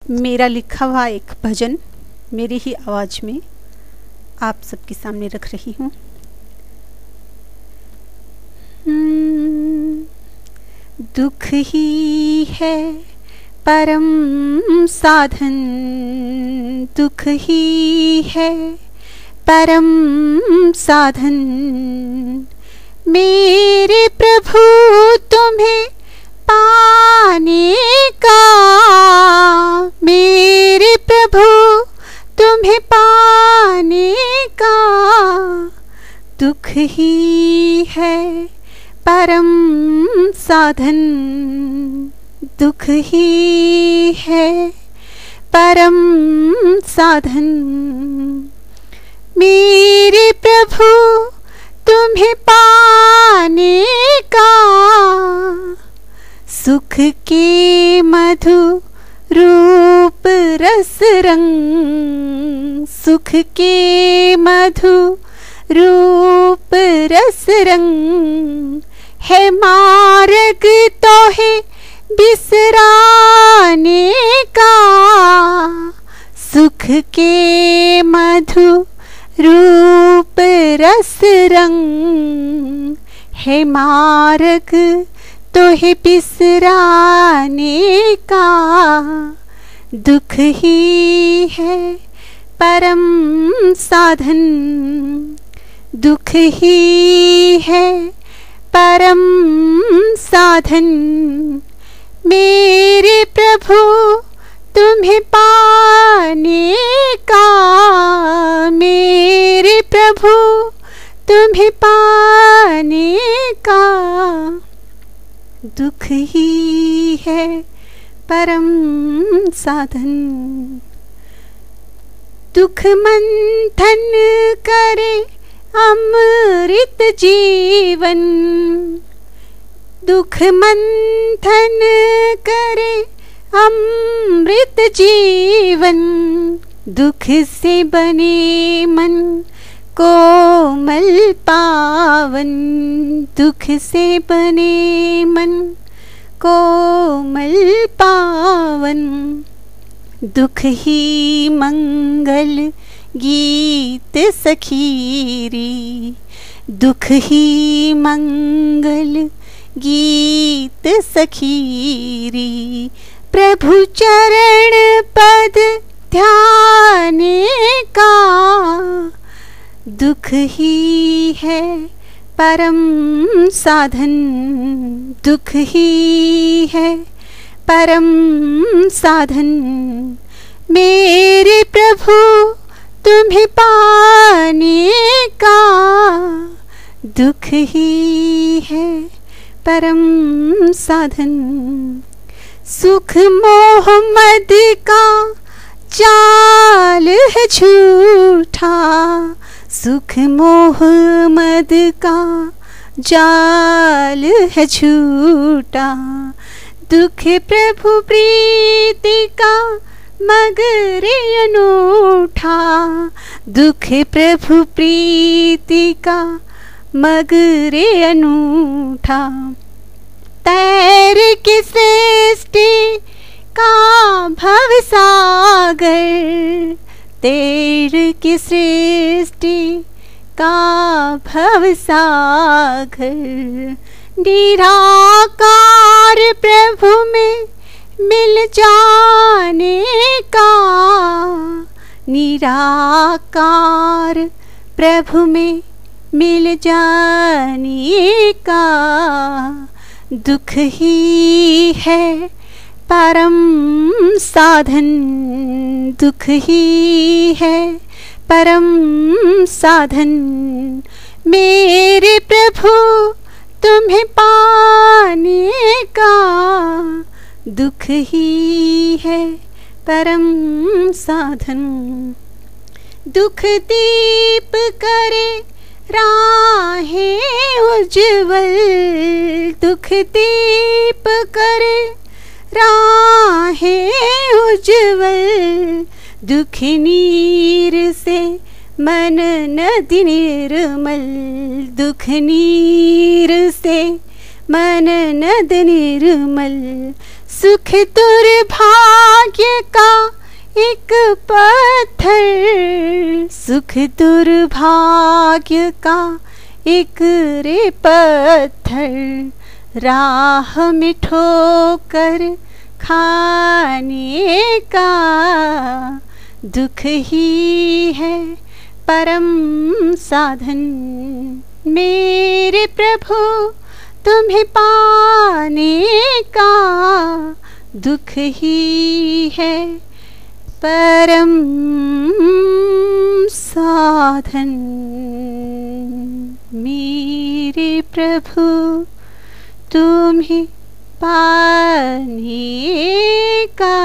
मेरा लिखा हुआ एक भजन मेरी ही आवाज़ में आप सबके सामने रख रही हूँ। दुख ही है परम साधन, दुख ही है परम साधन। मेरे प्रभु तुम्हें पाने का, मेरे प्रभु तुम्हें पाने का। दुख ही है परम साधन, दुख ही है परम साधन। मेरे प्रभु तुम्हें पाने का, सुख के मधु रूप रस रंग, सुख के मधु रूप रस रंग। है मार्ग तो है बिसराने का, सुख के मधु रूप रस रंग। है मार्ग तो है बिसराने का। दुख ही है परम साधन, दुख ही है परम साधन। मेरे प्रभु तुम्हें पाने का, मेरे प्रभु तुम्हें पाने का। दुख ही है परम साधन। दुख मंथन करे अमृत जीवन, दुख मंथन करे अमृत जीवन। दुख से बने मन कोमल पावन, दुख से बने मन कोमल पावन। दुख ही मंगल गीत सखीरी, दुख ही मंगल गीत सखीरी। प्रभु चरण पद ध्याने का, दुख ही है परम साधन, दुख ही है परम साधन। मेरे प्रभु तुम्हें पाने का, दुख ही है परम साधन। सुख मोह मद का जाल है झूठा, सुख मोह मद का जाल है झूठा। दुख प्रभु प्रीति का मगर अनूठा, दुख प्रभु प्रीति का मगर अनूठा। तैर की सृष्टि का भव सागर, तैर की सृष्टि का भव सागर। निराकार प्रभु में मिल जाने का, निराकार प्रभु में मिल जाने का। दुख ही है परम साधन, दुख ही है परम साधन। मेरे प्रभु तुम्हें पाने का, दुख ही है परम साधन। दुख दीप करे राहें उज्ज्वल, दुख दीप करे राहें उज्ज्वल। दुख नीर से मन नदी निर्मल, दुख नीर से मन नद निर्मल। सुख दुर्भाग्य का एक पत्थर, सुख दुर्भाग्य का एक रे पत्थर, राह में ठोकर खाने का दुख ही है परम साधन। मेरे प्रभु तुम्हें पाने का दुख ही है परम साधन। मेरे प्रभु तुम्हें पाने का।